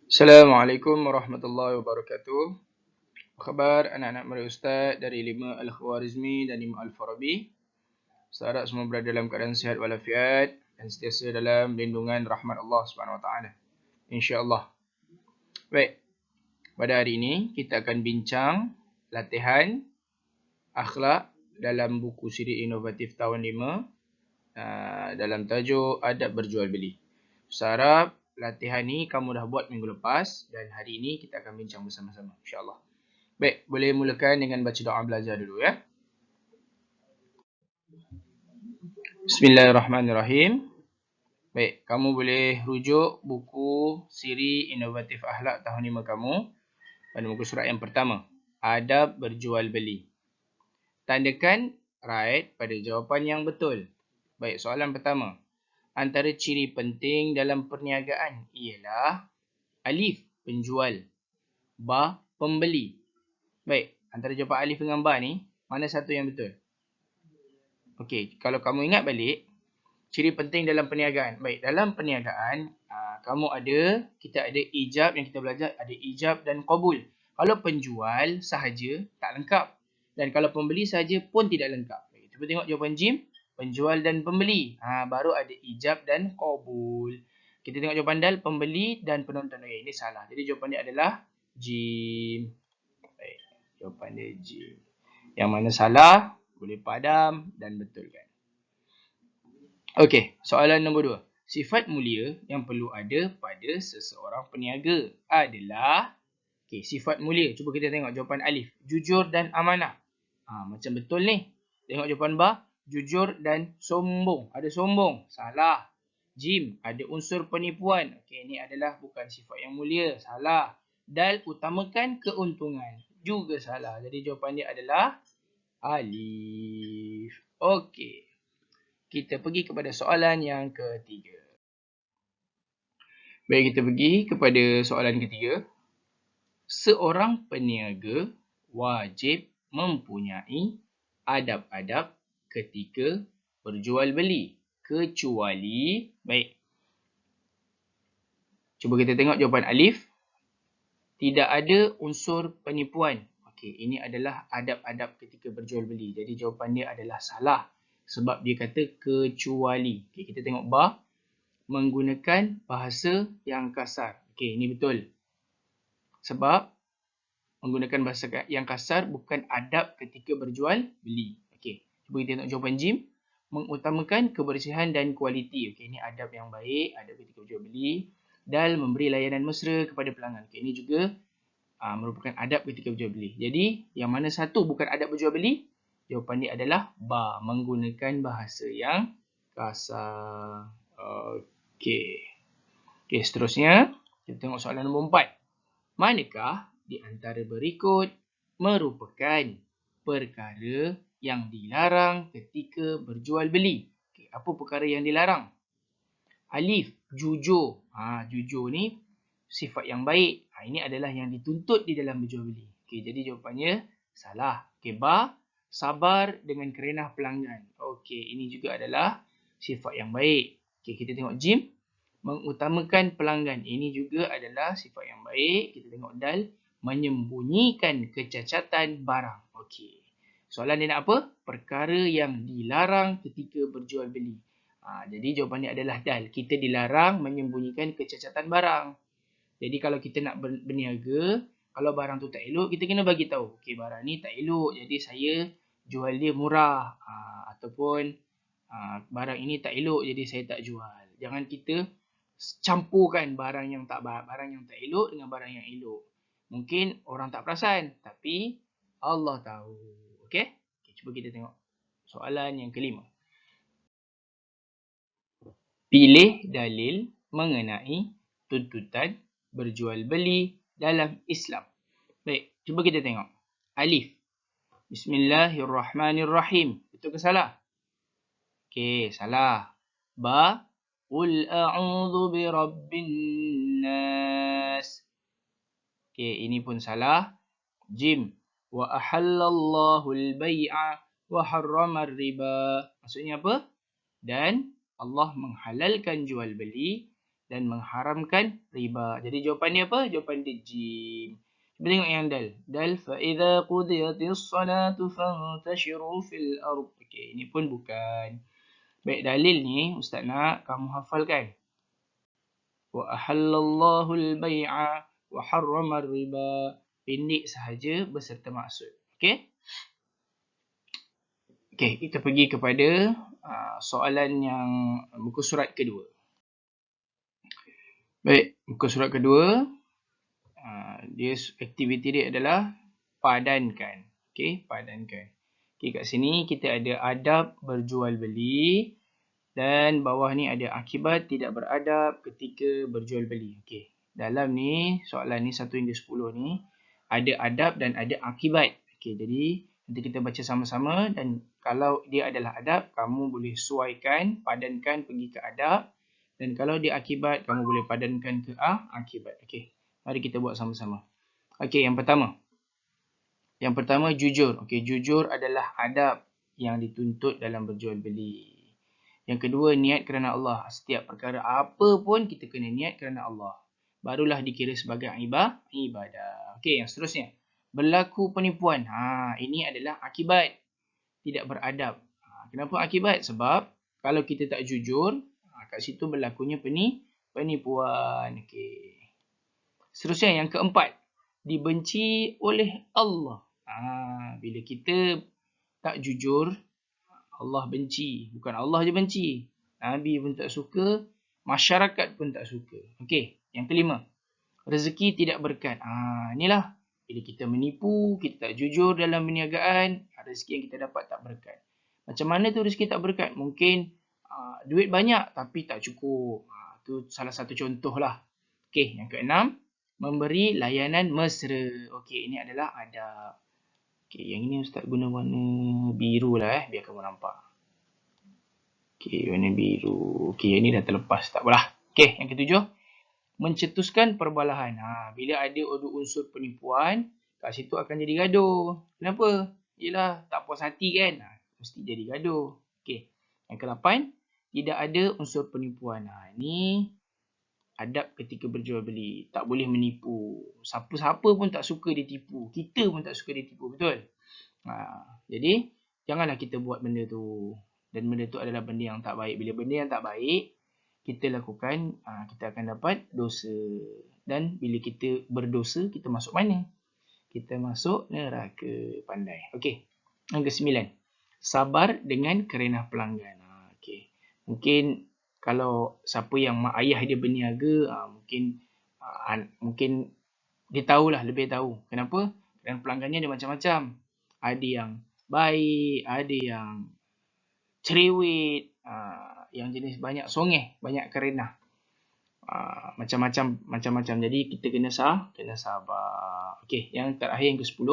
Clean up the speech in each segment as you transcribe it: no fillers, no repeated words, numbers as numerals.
Assalamualaikum warahmatullahi wabarakatuh. Apa khabar anak-anak murid Ustaz dari 5 Al-Khwarizmi dan 5 Al-Farabi? Saya harap semua berada dalam keadaan sihat walafiat dan sentiasa dalam lindungan rahmat Allah Subhanahu Wa Taala. Insya-Allah. Baik. Pada hari ini kita akan bincang latihan akhlak dalam buku siri inovatif tahun 5 dalam tajuk adab berjual beli. Saya harap latihan ni kamu dah buat minggu lepas dan hari ini kita akan bincang bersama-sama insya-Allah. Baik, boleh mulakan dengan baca doa belajar dulu ya. Bismillahirrahmanirrahim. Baik, kamu boleh rujuk buku siri inovatif akhlak tahun 5 kamu pada muka surat yang pertama, adab berjual beli. Tandakan right pada jawapan yang betul. Baik, soalan pertama. Antara ciri penting dalam perniagaan ialah alif, penjual, ba, pembeli. Baik, antara jawapan alif dengan ba ni, mana satu yang betul? Okey, kalau kamu ingat balik, ciri penting dalam perniagaan. Baik, dalam perniagaan, kita ada ijab yang kita belajar, ada ijab dan qabul. Kalau penjual sahaja, tak lengkap. Dan kalau pembeli sahaja pun tidak lengkap. Baik, cuba tengok jawapan Jim. Penjual dan pembeli. Baru ada ijab dan qabul. Kita tengok jawapan Dal, pembeli dan penonton. Ini salah. Jadi jawapan dia adalah Jim. Baik, jawapan dia Jim. Yang mana salah, boleh padam dan betulkan. Okey, soalan nombor 2. Sifat mulia yang perlu ada pada seseorang peniaga adalah sifat mulia. Cuba kita tengok jawapan alif, jujur dan amanah. Macam betul ni. Tengok jawapan ba, jujur dan sombong. Ada sombong, salah. Jim, ada unsur penipuan. Okey, ini adalah bukan sifat yang mulia, salah. Dal, utamakan keuntungan, juga salah. Jadi jawapan dia adalah alif. Okey. Kita pergi kepada soalan yang ketiga. Baik, kita pergi kepada soalan ketiga. Seorang peniaga wajib mempunyai adab-adab ketika berjual beli. Kecuali, baik. Cuba kita tengok jawapan alif. Tidak ada unsur penipuan. Okey, ini adalah adab-adab ketika berjual beli. Jadi jawapan dia adalah salah. Sebab dia kata kecuali. Okey, kita tengok ba. Menggunakan bahasa yang kasar. Okey, ini betul. Sebab menggunakan bahasa yang kasar bukan adab ketika berjual beli. Okey, cuba kita tengok jawapan Jim. Mengutamakan kebersihan dan kualiti. Okey, ini adab yang baik, adab ketika berjual beli. Dan memberi layanan mesra kepada pelanggan. Okey, ini juga merupakan adab ketika berjual beli. Jadi, yang mana satu bukan adab berjual beli? Jawapan dia adalah ba, menggunakan bahasa yang kasar. Okey, seterusnya kita tengok soalan nombor 4. Manakah di antara berikut merupakan perkara yang dilarang ketika berjual beli? Okey, apa perkara yang dilarang? Alif, jujur. Jujur ni sifat yang baik. Ini adalah yang dituntut di dalam berjual beli. Okey, jadi jawapannya salah. Okey, ba, sabar dengan kerenah pelanggan. Okey, ini juga adalah sifat yang baik. Okey, kita tengok Jim. Mengutamakan pelanggan. Ini juga adalah sifat yang baik. Kita tengok Dal. Menyembunyikan kecacatan barang. Okey. Soalan dia nak apa? Perkara yang dilarang ketika berjual beli. Jadi jawapan dia adalah Dal. Kita dilarang menyembunyikan kecacatan barang. Jadi kalau kita nak berniaga, kalau barang tu tak elok, kita kena bagi tahu. Okey, barang ni tak elok. Jadi saya jual dia murah. Ataupun barang ini tak elok, jadi saya tak jual. Jangan kita campurkan barang yang tak elok dengan barang yang elok. Mungkin orang tak perasan, tapi Allah tahu. Okey? Cuba kita tengok soalan yang kelima. Pilih dalil mengenai tuntutan berjual beli dalam Islam. Baik, cuba kita tengok. Alif. Bismillahirrahmanirrahim. Betul ke salah? Okey, salah. Ba. Qul a'udzu birabbin nas. Okey, ini pun salah. Jim. Wa ahallallahu al-bai'a wa harrama ar-riba. Maksudnya apa? Dan Allah menghalalkan jual beli dan mengharamkan riba. Jadi jawapan dia apa? Jawapan dia jim. Kita tengok yang dal. Dal فَإِذَا قُضِيَتِ الصَّلَاةُ فَانْتَشِرُوا فِي الْأَرْضِ. Okey, ini pun bukan. Baik, dalil ni ustaz nak kamu hafalkan. وَأَحَلَّ اللَّهُ الْبَيْعَ وَحَرَّمَ الرِّبَا. Pendek sahaja beserta maksud. Okey? Okey, kita pergi kepada soalan yang muka surat kedua. Baik, muka surat kedua. Dia aktiviti dia adalah padankan. Okey, padankan. Okey, kat sini kita ada adab berjual beli dan bawah ni ada akibat tidak beradab ketika berjual beli. Okey, dalam ni soalan ni 1 hingga 10 ni ada adab dan ada akibat. Okey, jadi nanti kita baca sama-sama dan kalau dia adalah adab, kamu boleh sesuaikan, padankan pergi ke adab, dan kalau dia akibat, kamu boleh padankan ke akibat. Okey, mari kita buat sama-sama. Okey, yang pertama. Yang pertama, jujur. Okey, jujur adalah adab yang dituntut dalam berjual beli. Yang kedua, niat kerana Allah. Setiap perkara apa pun kita kena niat kerana Allah. Barulah dikira sebagai ibadah. Okey, yang seterusnya. Berlaku penipuan. Ini adalah akibat tidak beradab. Kenapa akibat? Sebab kalau kita tak jujur, kat situ berlakunya penipuan. Okey. Seterusnya yang keempat, dibenci oleh Allah. Bila kita tak jujur, Allah benci. Bukan Allah je benci. Nabi pun tak suka, masyarakat pun tak suka. Okey, yang kelima, rezeki tidak berkat. Inilah bila kita menipu, kita tak jujur dalam perniagaan, rezeki yang kita dapat tak berkat. Macam mana tu rezeki tak berkat? Mungkin duit banyak tapi tak cukup. Tu salah satu contoh lah. Okey, yang keenam, memberi layanan mesra. Okey, ini adalah adab. Okey, yang ini ustaz guna warna biru lah biar kamu nampak. Okey, warna biru. Okey, yang ini dah terlepas, tak apalah. Okey, yang ketujuh, mencetuskan perbalahan. Bila ada unsur penipuan, kat situ akan jadi gaduh. Kenapa? Yelah, tak puas hati kan? Mesti jadi gaduh. Okey, yang ke-8, tidak ada unsur penipuan. Ini adab ketika berjual beli. Tak boleh menipu. Siapa-siapa pun tak suka ditipu. Kita pun tak suka ditipu. Betul? Jadi, janganlah kita buat benda tu. Dan benda tu adalah benda yang tak baik. Bila benda yang tak baik, kita lakukan, kita akan dapat dosa. Dan bila kita berdosa, kita masuk mana? Kita masuk neraka. Pandai. Okey. Yang ke-9. Sabar dengan kerenah pelanggan. Okey. Mungkin kalau siapa yang mak ayah dia berniaga, mungkin dia tahulah, lebih tahu. Kenapa? Dan pelanggannya ada macam-macam. Ada yang baik, ada yang cerewet, yang jenis banyak songeh, banyak kerenah. Macam-macam. Jadi kita kena sabar. Okey, yang terakhir yang ke-10,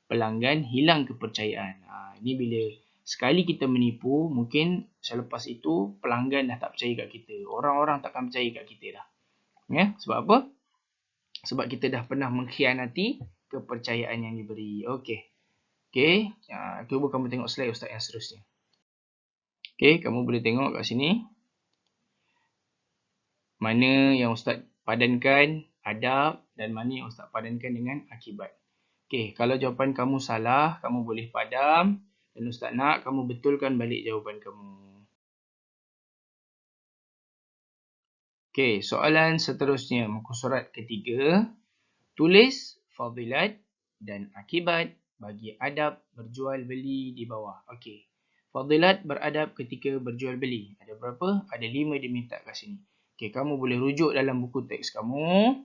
pelanggan hilang kepercayaan. Ini bila sekali kita menipu, mungkin selepas itu pelanggan dah tak percaya kat kita. Orang-orang takkan percaya kat kita dah. Ya, sebab apa? Sebab kita dah pernah mengkhianati kepercayaan yang diberi. Okey. Okey, cuba kamu tengok slide ustaz yang seterusnya. Okey, kamu boleh tengok kat sini. Mana yang ustaz padankan adab dan mana yang ustaz padankan dengan akibat. Okey, kalau jawapan kamu salah, kamu boleh padam. Dan ustaz nak kamu betulkan balik jawapan kamu. Okey, soalan seterusnya. Muka surat ketiga. Tulis fadilat dan akibat bagi adab berjual beli di bawah. Okey. Fadilat beradab ketika berjual beli. Ada berapa? Ada 5 dia minta kat sini. Okey, kamu boleh rujuk dalam buku teks kamu.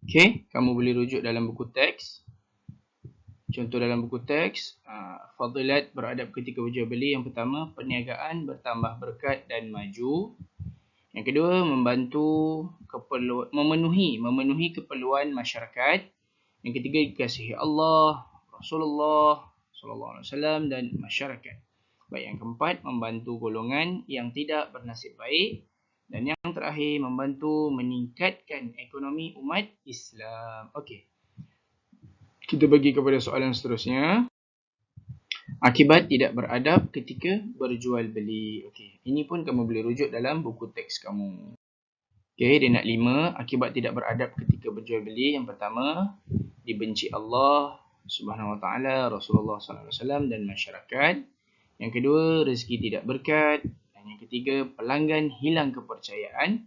Okey, kamu boleh rujuk dalam buku teks. Contoh dalam buku teks, fadilat beradab ketika berjual beli. Yang pertama, perniagaan bertambah berkat dan maju. Yang kedua, memenuhi keperluan masyarakat. Yang ketiga, dikasihi Allah, Rasulullah SAW dan masyarakat. Baik, yang keempat, membantu golongan yang tidak bernasib baik. Dan yang terakhir, membantu meningkatkan ekonomi umat Islam. Okey. Kita pergi kepada soalan seterusnya. Akibat tidak beradab ketika berjual beli. Okey, ini pun kamu boleh rujuk dalam buku teks kamu. Okey, dia nak 5. Akibat tidak beradab ketika berjual beli. Yang pertama, dibenci Allah Subhanahu Wa Taala, Rasulullah Sallallahu Alaihi Wasallam dan masyarakat. Yang kedua, rezeki tidak berkat. Dan yang ketiga, pelanggan hilang kepercayaan.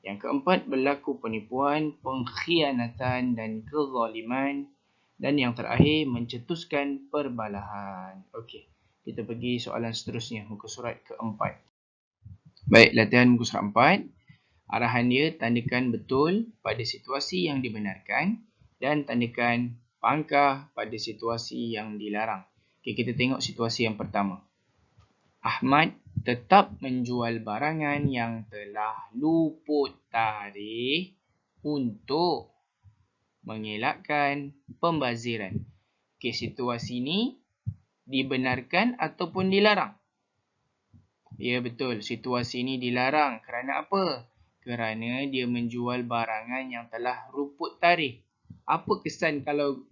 Yang keempat, berlaku penipuan, pengkhianatan dan kezaliman. Dan yang terakhir, mencetuskan perbalahan. Okey, kita pergi soalan seterusnya, muka surat keempat. Baik, latihan muka surat 4. Arahan dia, tandakan betul pada situasi yang dibenarkan dan tandakan pangkah pada situasi yang dilarang. Okey, kita tengok situasi yang pertama. Ahmad tetap menjual barangan yang telah luput tarikh untuk mengelakkan pembaziran. Okey, situasi ini dibenarkan ataupun dilarang? Ya, betul. Situasi ini dilarang. Kerana apa? Kerana dia menjual barangan yang telah luput tarikh. Apa kesan kalau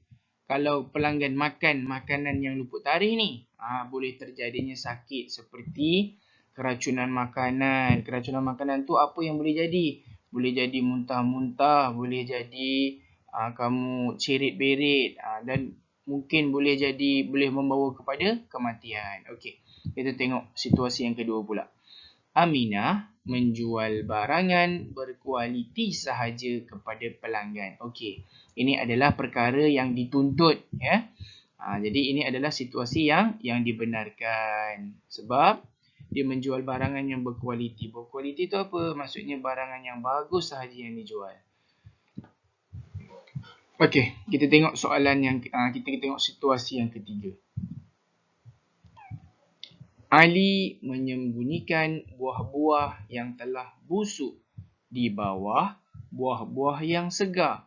pelanggan makan makanan yang luput tarikh ni? Boleh terjadinya sakit seperti keracunan makanan. Keracunan makanan tu apa yang boleh jadi? Boleh jadi muntah-muntah, boleh jadi kamu cerit-berit dan mungkin boleh membawa kepada kematian. Okey, kita tengok situasi yang kedua pula. Aminah menjual barangan berkualiti sahaja kepada pelanggan. Okey, ini adalah perkara yang dituntut, ya. Jadi ini adalah situasi yang dibenarkan sebab dia menjual barangan yang berkualiti. Berkualiti tu apa? Maksudnya barangan yang bagus sahaja yang dijual. Okey, kita tengok soalan yang kita tengok situasi yang ketiga. Ali menyembunyikan buah-buah yang telah busuk di bawah buah-buah yang segar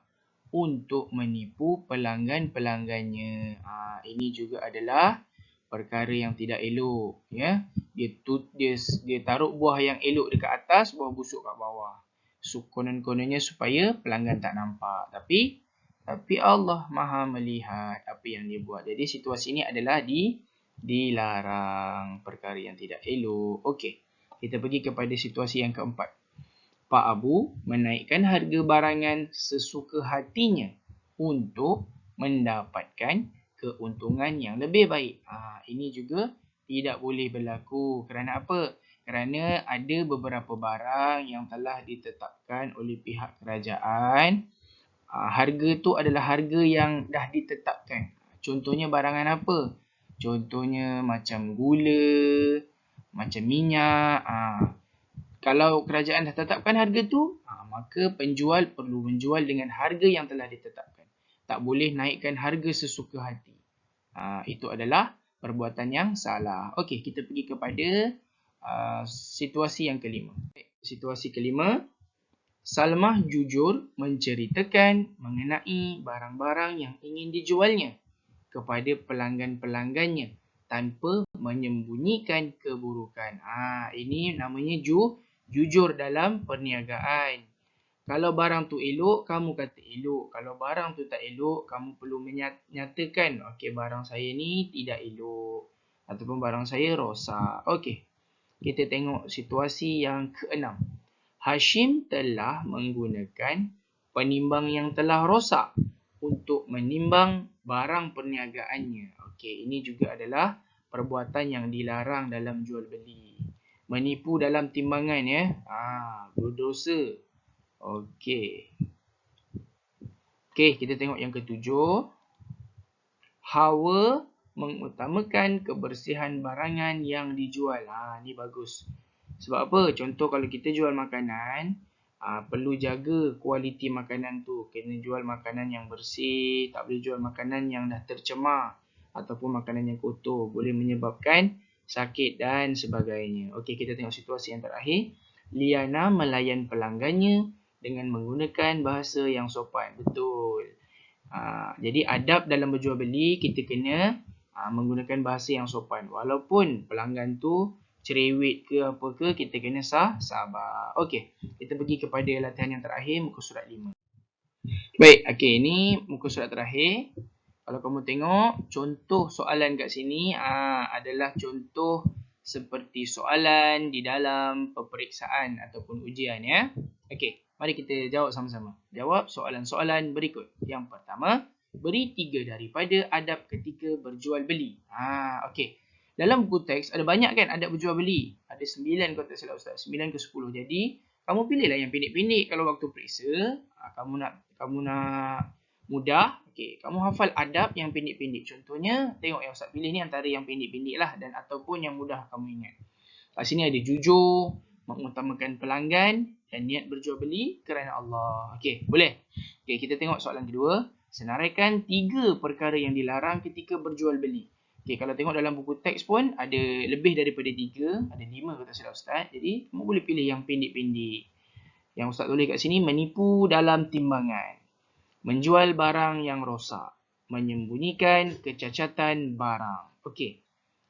untuk menipu pelanggan-pelanggannya. Ini juga adalah perkara yang tidak elok, ya. Dia taruh buah yang elok dekat atas, buah busuk kat bawah. Konon-kononnya supaya pelanggan tak nampak. Tapi Allah Maha melihat apa yang dia buat. Jadi situasi ini adalah dilarang, perkara yang tidak elok. Okey, kita pergi kepada situasi yang keempat. Pak Abu menaikkan harga barangan sesuka hatinya untuk mendapatkan keuntungan yang lebih baik. Ini juga tidak boleh berlaku. Kerana apa? Kerana ada beberapa barang yang telah ditetapkan oleh pihak kerajaan. Harga tu adalah harga yang dah ditetapkan. Contohnya barangan apa? Contohnya macam gula, macam minyak. Kalau kerajaan dah tetapkan harga tu, maka penjual perlu menjual dengan harga yang telah ditetapkan. Tak boleh naikkan harga sesuka hati. Itu adalah perbuatan yang salah. Okey, kita pergi kepada situasi yang kelima. Situasi kelima. Salmah jujur menceritakan mengenai barang-barang yang ingin dijualnya kepada pelanggan-pelanggannya tanpa menyembunyikan keburukan. Ini namanya jujur dalam perniagaan. Kalau barang tu elok, kamu kata elok. Kalau barang tu tak elok, kamu perlu menyatakan, okey, barang saya ni tidak elok ataupun barang saya rosak. Okey, kita tengok situasi yang keenam. Hashim telah menggunakan penimbang yang telah rosak untuk menimbang barang perniagaannya. Okey, ini juga adalah perbuatan yang dilarang dalam jual beli. Menipu dalam timbangan, ya. Berdosa. Okey. Okey, kita tengok yang ketujuh. Hawa mengutamakan kebersihan barangan yang dijual. Ni bagus. Sebab apa? Contoh kalau kita jual makanan, perlu jaga kualiti makanan tu. Kena jual makanan yang bersih, tak boleh jual makanan yang dah tercemar ataupun makanan yang kotor, boleh menyebabkan sakit dan sebagainya. Okey, kita tengok situasi yang terakhir. Liana melayan pelanggannya dengan menggunakan bahasa yang sopan. Betul. Jadi adab dalam berjual beli, kita kena menggunakan bahasa yang sopan. Walaupun pelanggan tu cerewet ke apa ke, kita kena sabar. Okey, kita pergi kepada latihan yang terakhir, muka surat 5. Baik, okey, ini muka surat terakhir. Kalau kamu tengok, contoh soalan kat sini adalah contoh seperti soalan di dalam peperiksaan ataupun ujian, ya. Okey, mari kita jawab sama-sama. Jawab soalan-soalan berikut. Yang pertama, beri 3 daripada adab ketika berjual beli. Okey. Dalam buku teks ada banyak kan adab berjual beli. Ada 9 kalau tak silap Ustaz. 9 ke 10. Jadi, kamu pilihlah yang pendek-pendek kalau waktu periksa. Kamu nak mudah. Okey, kamu hafal adab yang pendek-pendek. Contohnya, tengok yang Ustaz pilih ni antara yang pendek-pendek lah dan ataupun yang mudah kamu ingat. Kat sini ada jujur, mengutamakan pelanggan dan niat berjual beli kerana Allah. Okey, boleh? Okey, kita tengok soalan kedua. Senaraikan 3 perkara yang dilarang ketika berjual beli. Okey, kalau tengok dalam buku teks pun ada lebih daripada 3, ada 5 kalau tak silap Ustaz. Jadi, kamu boleh pilih yang pendek-pendek. Yang Ustaz tulis kat sini, menipu dalam timbangan, menjual barang yang rosak, menyembunyikan kecacatan barang. Okey.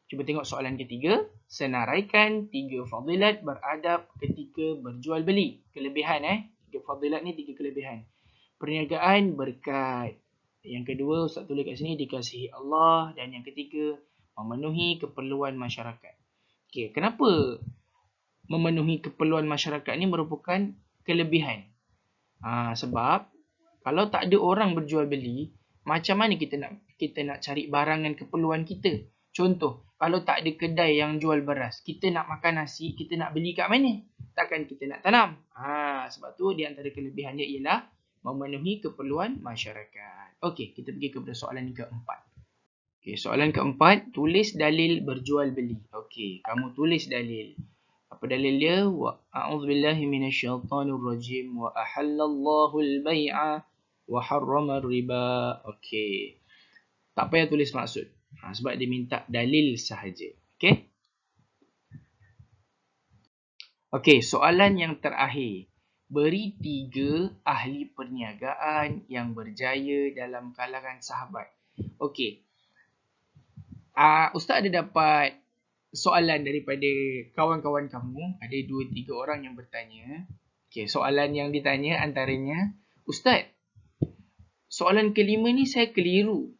Cuba tengok soalan ketiga. Senaraikan 3 fadilat beradab ketika berjual beli. Kelebihan 3 fadilat ni 3 kelebihan. Perniagaan berkat. Yang kedua Ustaz tulis kat sini dikasihi Allah. Dan yang ketiga memenuhi keperluan masyarakat. Okey, kenapa memenuhi keperluan masyarakat ni merupakan kelebihan? Sebab kalau tak ada orang berjual beli, macam mana kita nak cari barang dan keperluan kita? Contoh, kalau tak ada kedai yang jual beras, kita nak makan nasi, kita nak beli kat mana? Takkan kita nak tanam. Sebab tu di antara kelebihannya ialah memenuhi keperluan masyarakat. Okey, kita pergi kepada soalan yang keempat. Okey, soalan keempat, tulis dalil berjual beli. Okey, kamu tulis dalil. Apa dalil dia? A'udzubillahi minasyaitonirrajim wa ahallallahu al-bai'a wa harrama riba. Okey. Tak payah tulis maksud. Sebab dia minta dalil sahaja. Okey. Okey, soalan yang terakhir. Beri 3 ahli perniagaan yang berjaya dalam kalangan sahabat. Okey. Ustaz ada dapat soalan daripada kawan-kawan kamu. Ada 2-3 orang yang bertanya. Okey, soalan yang ditanya antaranya, Ustaz, soalan kelima ni saya keliru.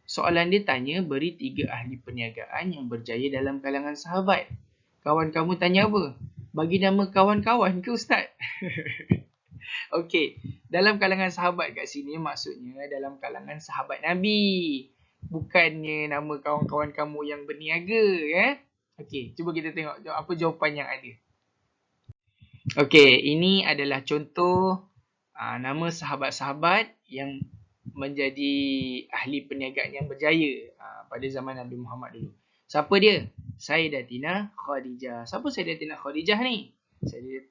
Soalan dia tanya beri 3 ahli perniagaan yang berjaya dalam kalangan sahabat. Kawan kamu tanya apa? Bagi nama kawan-kawan ke Ustaz? Okey, dalam kalangan sahabat kat sini maksudnya dalam kalangan sahabat Nabi. Bukannya nama kawan-kawan kamu yang berniaga. Okey, cuba kita tengok apa jawapan yang ada. Okey, ini adalah contoh nama sahabat-sahabat yang menjadi ahli perniagaan yang berjaya pada zaman Nabi Muhammad dulu. Siapa dia? Sayyidatina Khadijah. Siapa Sayyidatina Khadijah ni?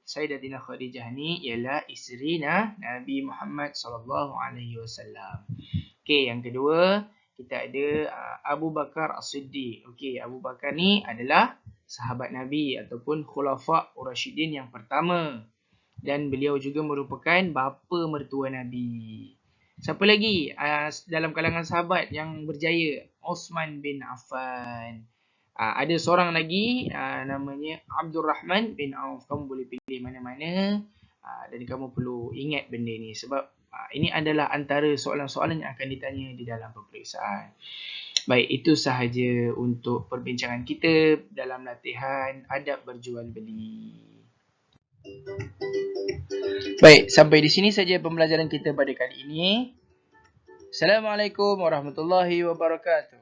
Sayyidatina Khadijah ni ialah isteri Nabi Muhammad SAW. Okey, yang kedua kita ada Abu Bakar As-Siddiq. Okey, Abu Bakar ni adalah sahabat Nabi ataupun Khulafa' Ur-Rasyidin yang pertama. Dan beliau juga merupakan bapa mertua Nabi. Siapa lagi dalam kalangan sahabat yang berjaya? Osman bin Affan. Ada seorang lagi namanya Abdul Rahman bin Auf. Kamu boleh pilih mana-mana dan kamu perlu ingat benda ni sebab ini adalah antara soalan-soalan yang akan ditanya di dalam peperiksaan. Baik, itu sahaja untuk perbincangan kita dalam latihan adab berjual beli. Baik, sampai di sini saja pembelajaran kita pada kali ini. Assalamualaikum warahmatullahi wabarakatuh.